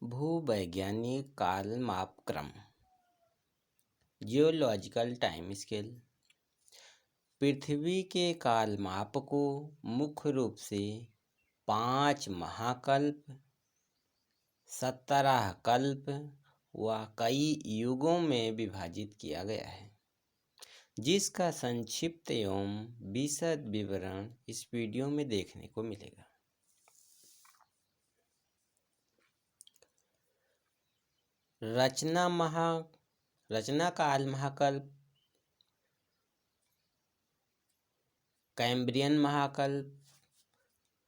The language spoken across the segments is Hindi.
भूवैज्ञानिक कालमापक्रम जियोलॉजिकल टाइम स्केल पृथ्वी के कालमाप को मुख्य रूप से 5 महाकल्प, 17 कल्प व कई युगों में विभाजित किया गया है, जिसका संक्षिप्त एवं विशद विवरण इस वीडियो में देखने को मिलेगा। रचना काल महाकल्प, कैम्ब्रियन महाकल्प,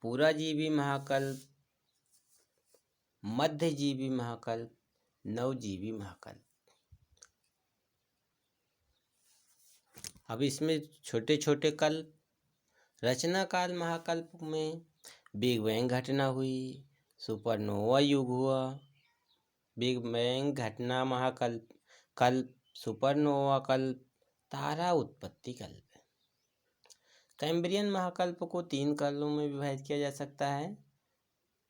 पुराजीवी महाकल्प, मध्यजीवी महाकल्प, नवजीवी महाकल्प। अब इसमें छोटे छोटे कल्प। रचना काल महाकल्प में बिग बैंग घटना हुई, सुपरनोवा युग हुआ। बिग बैंग घटना महाकल्प, कल्प, सुपरनोवा कल्प, तारा उत्पत्ति कल्प। कैम्ब्रियन महाकल्प को 3 कल्पों में विभाजित किया जा सकता है: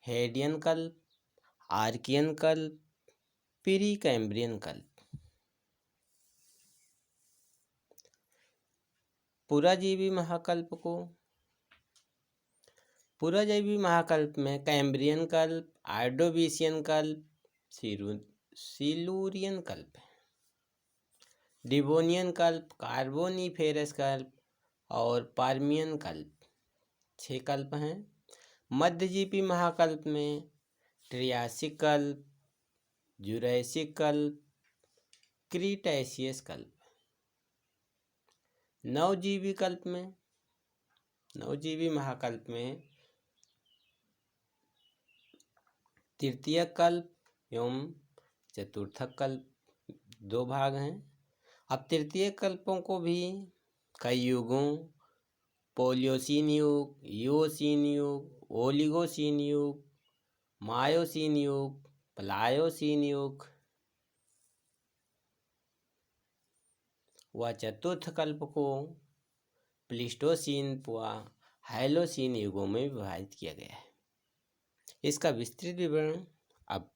हेडियन कल्प, आर्कियन कल्प, प्री कैम्ब्रियन कल्प। पुराजीवी महाकल्प में कैम्ब्रियन कल्प, आर्डोविशियन कल्प, सिलूरियन कल्प, डिवोनियन कल्प, कार्बोनिफेरस कल्प और पर्मियन कल्प। 6 कल्प हैं। मध्यजीवी महाकल्प में ट्रियासिक कल्प, जुरैसिक कल्प, क्रीटैशियस कल्प। नवजीवी महाकल्प में तृतीयक कल्प एवं चतुर्थक कल्प 2 भाग हैं। अब तृतीय कल्पों को भी कई युगों, पोलियोसीन युग, ईओसीन युग, ओलिगोसीन युग, मायोसीन युग, प्लायोसीन युग व चतुर्थ कल्प को प्लीस्टोसीन व हैलोसीन युगों में विभाजित किया गया है। इसका विस्तृत विवरण अब।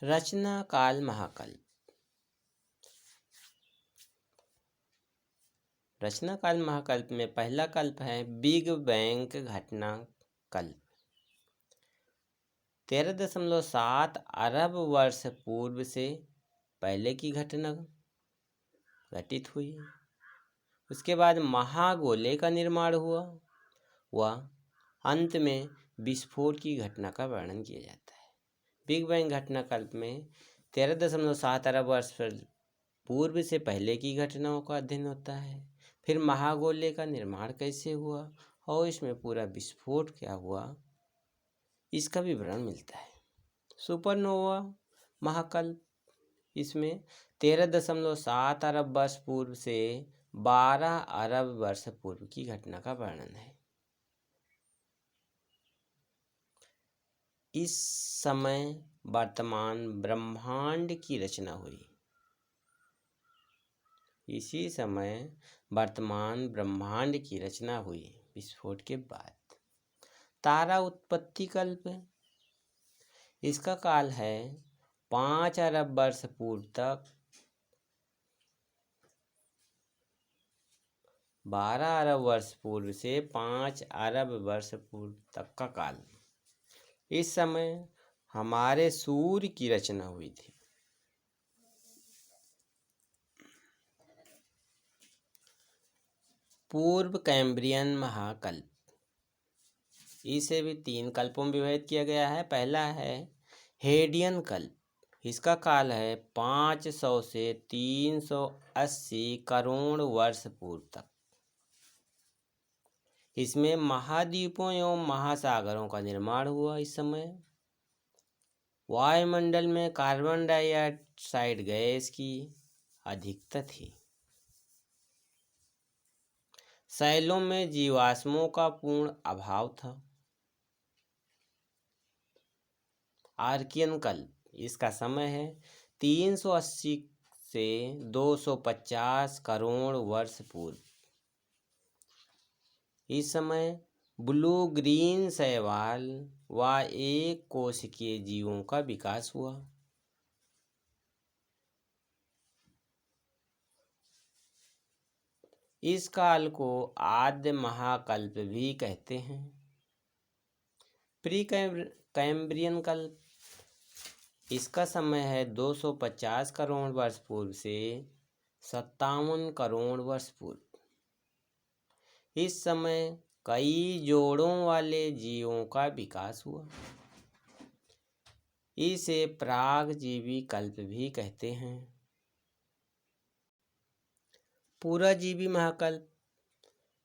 रचना काल महाकल्प। रचना काल महाकल्प में पहला कल्प है बिग बैंग घटना कल्प। 13.7 अरब वर्ष पूर्व से पहले की घटना घटित हुई। उसके बाद महागोले का निर्माण हुआ व अंत में विस्फोट की घटना का वर्णन किया जाता है। बिग बैंग घटना कल्प में 13.7 अरब वर्ष पूर्व से पहले की घटनाओं का अध्ययन होता है। फिर महागोले का निर्माण कैसे हुआ और इसमें पूरा विस्फोट क्या हुआ, इसका विवरण मिलता है। सुपरनोवा महाकल्प, इसमें 13.7 अरब वर्ष पूर्व से 12 अरब वर्ष पूर्व की घटना का वर्णन है। इस समय वर्तमान ब्रह्मांड की रचना हुई। इसी समय वर्तमान ब्रह्मांड की रचना हुई विस्फोट के बाद। तारा उत्पत्ति कल्प, इसका काल है 5 अरब वर्ष पूर्व तक 12 अरब वर्ष पूर्व से 5 अरब वर्ष पूर्व तक का काल। इस समय हमारे सूर्य की रचना हुई थी। पूर्व कैम्ब्रियन महाकल्प, इसे भी 3 कल्पों में विभाजित किया गया है। पहला है हेडियन कल्प, इसका काल है 500 से 380 करोड़ वर्ष पूर्व तक। इसमें महाद्वीपों एवं महासागरों का निर्माण हुआ। इस समय वायुमंडल में कार्बन डाइऑक्साइड गैस की अधिकता थी। शैलों में जीवाश्मों का पूर्ण अभाव था। आर्कियन कल्प, इसका समय है 380 से 250 करोड़ वर्ष पूर्व। इस समय ब्लू ग्रीन शैवाल व एक कोशिकीय जीवों का विकास हुआ। इस काल को आद्य महाकल्प भी कहते हैं। प्री कैम्ब्रियन कल्प, इसका समय है 250 करोड़ वर्ष पूर्व से 57 करोड़ वर्ष पूर्व। इस समय कई जोड़ों वाले जीवों का विकास हुआ। इसे प्रागजीवी कल्प भी कहते हैं। पुराजीवी महाकल्प,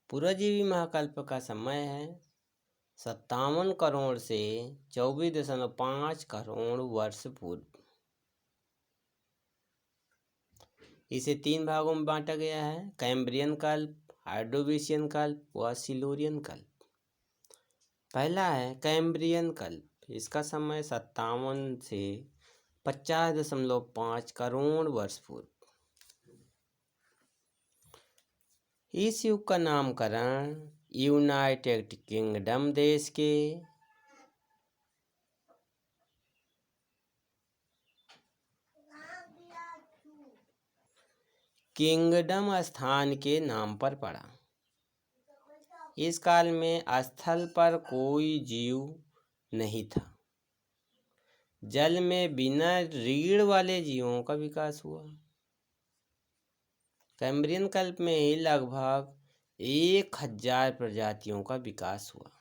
पुराजीवी महाकल्प का समय है 57 करोड़ से 24.5 करोड़ वर्ष पूर्व। इसे 3 भागों में बांटा गया है: कैम्ब्रियन कल्प, ऑर्डोविशियन कल्प व सिल्यूरियन कल्प। पहला है कैम्ब्रियन कल्प, इसका समय 57 से 50.5 करोड़ वर्ष पूर्व। इस युग का नामकरण यूनाइटेड किंगडम देश के किंगडम स्थान के नाम पर पड़ा। इस काल में स्थल पर कोई जीव नहीं था। जल में बिना रीढ़ वाले जीवों का विकास हुआ। कैम्ब्रियन कल्प में ही लगभग 1000 प्रजातियों का विकास हुआ।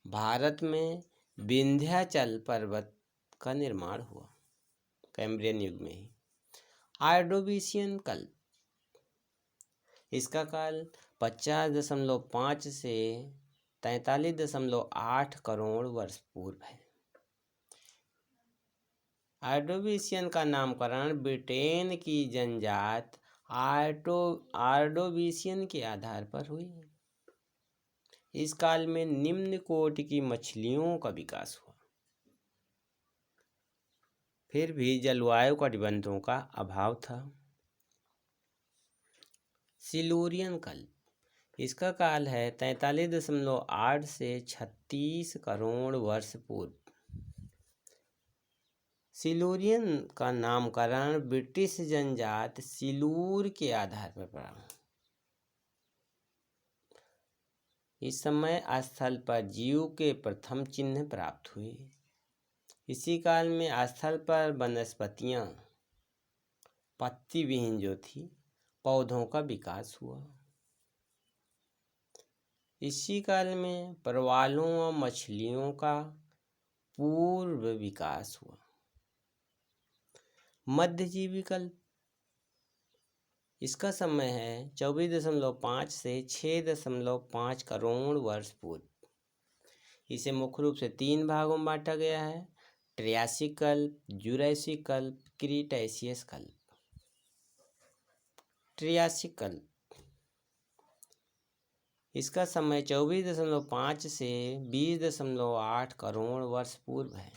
भारत में विंध्याचल पर्वत का निर्माण हुआ कैम्ब्रियन युग में ही। ऑर्डोविशियन कल्प, इसका काल 50.5 से 43.8 करोड़ वर्ष पूर्व है। ऑर्डोविशियन का नामकरण ब्रिटेन की जनजात ऑर्डोविशियन के आधार पर हुई। इस काल में निम्न कोटि की मछलियों का विकास हुआ। फिर भी जलवायु कटिबंधों का अभाव था। सिल्यूरियन कल्प, इसका काल है 43.8 से 36 करोड़ वर्ष पूर्व। सिल्यूरियन का नामकरण ब्रिटिश जनजात सिलूर के आधार पर पड़ा। इस समय स्थल पर जीव के प्रथम चिन्ह प्राप्त हुए। इसी काल में स्थल पर वनस्पतियां पत्ती विहीन जो थी, पौधों का विकास हुआ। इसी काल में प्रवालों व मछलियों का पूर्व विकास हुआ। मध्यजीवी कल्प, इसका समय है 24.5 से 6.5 करोड़ वर्ष पूर्व। इसे मुख्य रूप से 3 भागों में बांटा गया है: ट्रियासिक कल्प, जुरैसिक कल्प, क्रीटेशियस कल्प। ट्रियासिक कल्प, इसका समय 24.5 से 20.8 करोड़ वर्ष पूर्व है।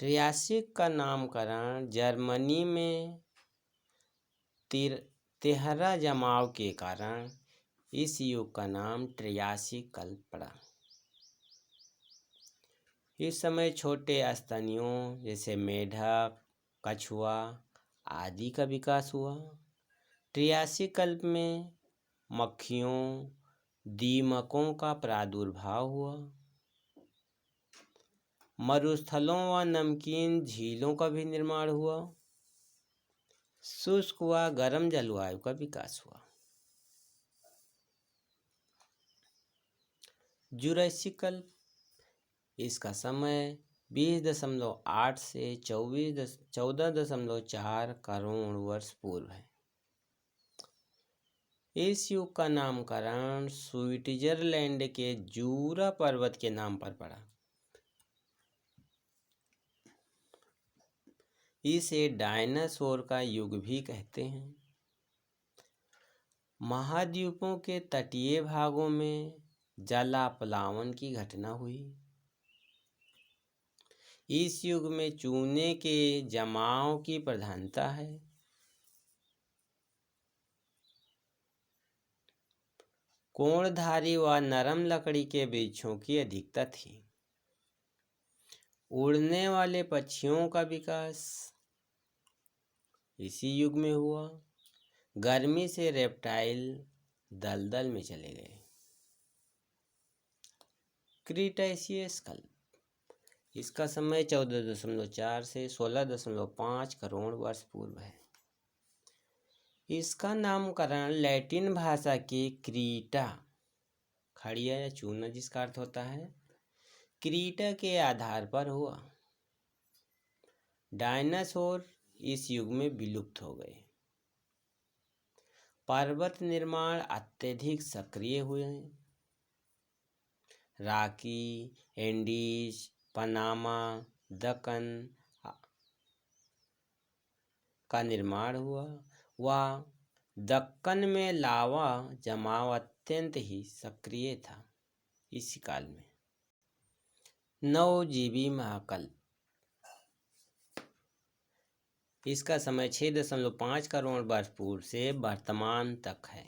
ट्रियासिक का नामकरण जर्मनी में तेहरा जमाव के कारण इस युग का नाम ट्रियासिक कल्प पड़ा। इस समय छोटे स्तनियों जैसे मेढक, कछुआ आदि का विकास हुआ। ट्रियासिक कल्प में मक्खियों, दीमकों का प्रादुर्भाव हुआ। मरुस्थलों व नमकीन झीलों का भी निर्माण हुआ। शुष्क व गर्म जलवायु का विकास हुआ। जुरैसिक कल्प, इसका समय 20.8 से 14.4 करोड़ वर्ष पूर्व है। इस युग का नामकरण स्विट्जरलैंड के जूरा पर्वत के नाम पर पड़ा। इसे डायनासोर का युग भी कहते हैं। महाद्वीपों के तटीय भागों में जलाप्लावन की घटना हुई। इस युग में चूने के जमाव की प्रधानता है। कोणधारी व नरम लकड़ी के वृक्षों की अधिकता थी। उड़ने वाले पक्षियों का विकास इसी युग में हुआ। गर्मी से रेप्टाइल दलदल में चले गए। क्रीटेशियस काल इसका समय 14.4 से 16.5 करोड़ वर्ष पूर्व है। इसका नामकरण लैटिन भाषा के क्रीटा, खड़िया या चूना जिसका अर्थ होता है, क्रीटा के आधार पर हुआ। डायनासोर इस युग में विलुप्त हो गए। पर्वत निर्माण अत्यधिक सक्रिय हुए। राकी, एंडीज, पनामा, दक्कन का निर्माण हुआ। वह दक्कन में लावा जमाव अत्यंत ही सक्रिय था। इसी काल में नवजीवी महाकल्प इसका समय 6.5 करोड़ वर्ष पूर्व से वर्तमान तक है।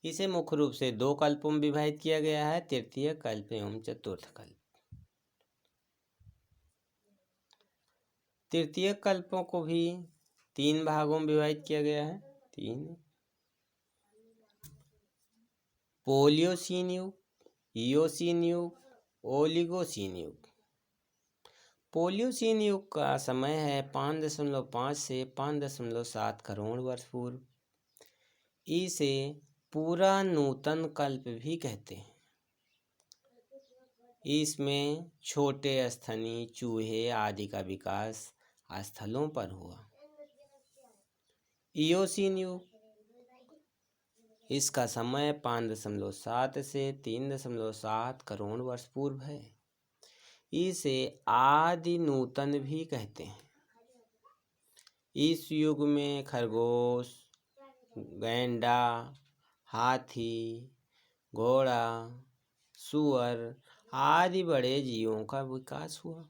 इसे मुख्य रूप से 2 कल्पों में विभाजित किया गया है, तृतीय कल्प एवं चतुर्थ कल्प। तृतीय कल्पों को भी 3 भागों में विभाजित किया गया है। 3 पोलियोसीन युग, इयोसीन युग, ओलिगोसीन युग। पोलियोसीन युग का समय है 5.5 से 5.7 करोड़ वर्ष पूर्व। इसे पूरा नूतन कल्प भी कहते हैं। इसमें छोटे स्तनी चूहे आदि का विकास स्थलों पर हुआ। इयोसीन युग इसका समय 5.7 से 3.7 करोड़ वर्ष पूर्व है। इसे आदि नूतन भी कहते हैं। इस युग में खरगोश, गैंडा, हाथी, घोड़ा, सूअर आदि बड़े जीवों का विकास हुआ।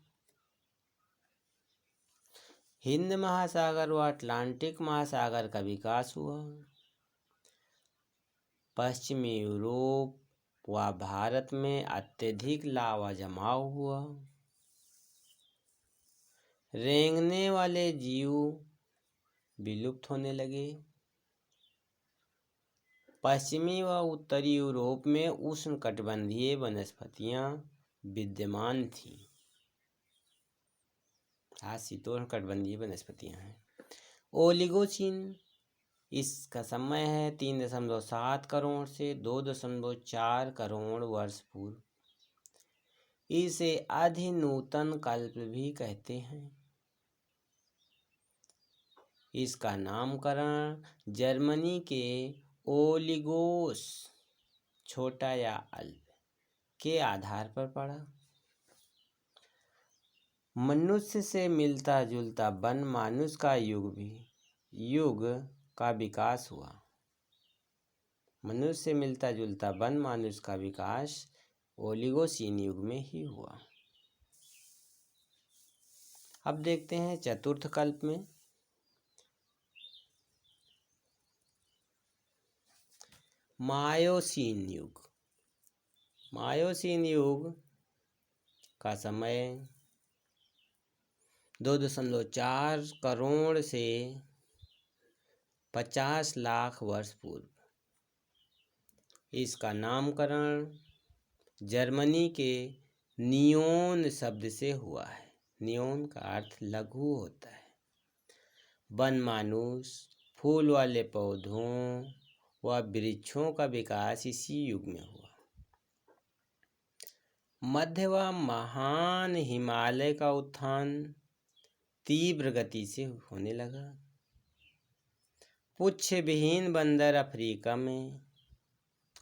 हिंद महासागर व अटलांटिक महासागर का विकास हुआ। पश्चिमी यूरोप व भारत में अत्यधिक लावा जमाव हुआ। रेंगने वाले जीव विलुप्त होने लगे। पश्चिमी व उत्तरी यूरोप में उष्णकटिबंधीय वनस्पतियां विद्यमान थीं। आज शीतोष्ण कटिबंधीय वनस्पतियां हैं। ओलिगोसीन इसका समय है 3.7 करोड़ से 2.4 करोड़ वर्ष पूर्व। इसे अधिनूतन कल्प भी कहते हैं। इसका नामकरण जर्मनी के ओलिगोस, छोटा या अल्प, के आधार पर पड़ा। मनुष्य से मिलता जुलता वन मानुष का युग का विकास हुआ। मनुष्य से मिलता जुलता वन मानुष का विकास ओलिगोसीन युग में ही हुआ। अब देखते हैं चतुर्थ कल्प में। मायोसीन युग। मायोसीन युग का समय 2.4 करोड़ से 50 लाख वर्ष पूर्व। इसका नामकरण जर्मनी के नियोन शब्द से हुआ है। नियोन का अर्थ लघु होता है। वन मानुष, फूल वाले पौधों व वृक्षों का विकास इसी युग में हुआ। मध्य व महान हिमालय का उत्थान तीव्र गति से होने लगा। पुच्छ विहीन बंदर अफ्रीका में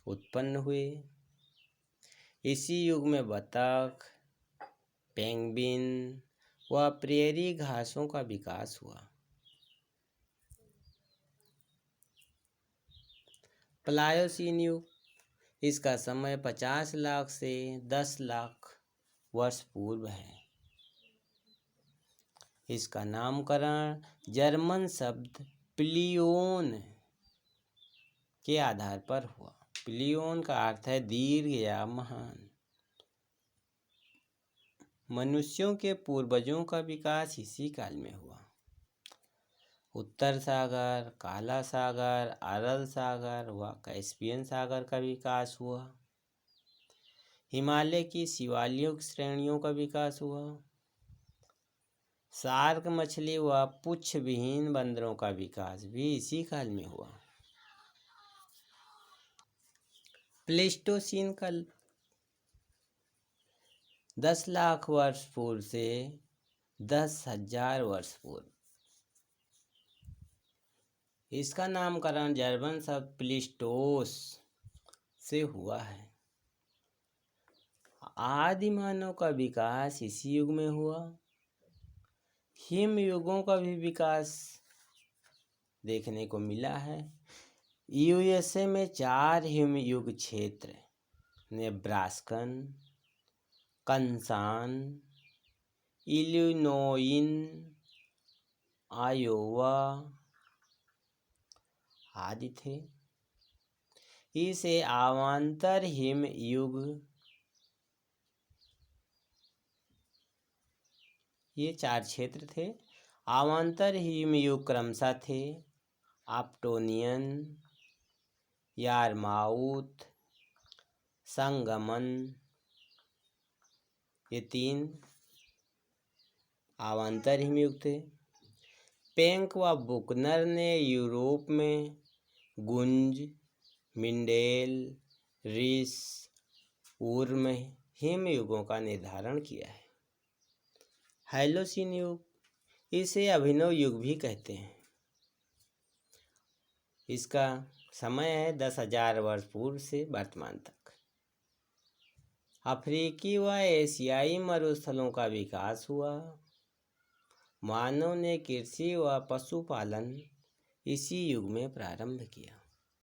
उत्पन्न हुए। इसी युग में बतख, पेंगुइन व प्रेरी घासों का विकास हुआ। प्लायोसीन युग इसका समय 50 लाख से 10 लाख वर्ष पूर्व है। इसका नामकरण जर्मन शब्द प्लियोन के आधार पर हुआ। प्लियोन का अर्थ है दीर्घ या महान। मनुष्यों के पूर्वजों का विकास इसी काल में हुआ। उत्तर सागर, काला सागर, अरल सागर व कैस्पियन सागर का विकास हुआ। हिमालय की शिवालिक श्रेणियों का विकास हुआ। शार्क मछली व पुच्छ विहीन बंदरों का विकास भी इसी काल में हुआ। प्लेस्टोसीन काल 10 लाख वर्ष पूर्व से 10,000 वर्ष पूर्व। इसका नामकरण जर्मन शब्द प्लिस्टोस से हुआ है। आदि मानव का विकास इसी युग में हुआ। हिम युगों का भी विकास देखने को मिला है। यूएसए में 4 हिम युग क्षेत्र, नेब्रास्कन, कंसान, इलिनोइन, आयोवा आदि थे। इसे अवांतर हिम युग, ये 4 क्षेत्र थे। अवांतर हिम युग क्रमशः थे आप्टोनियन, यारमाउथ, संगमन, ये 3 अवांतर हिमयुग थे। पेंक व बुकनर ने यूरोप में गुंज, मिंडेल, रिस, उर्म हिमयुगों का निर्धारण किया है। हैलोसीन युग, इसे अभिनव युग भी कहते हैं। इसका समय है 10,000 वर्ष पूर्व से वर्तमान तक। अफ्रीकी व एशियाई मरुस्थलों का विकास हुआ। मानव ने कृषि व पशुपालन इसी युग में प्रारंभ किया।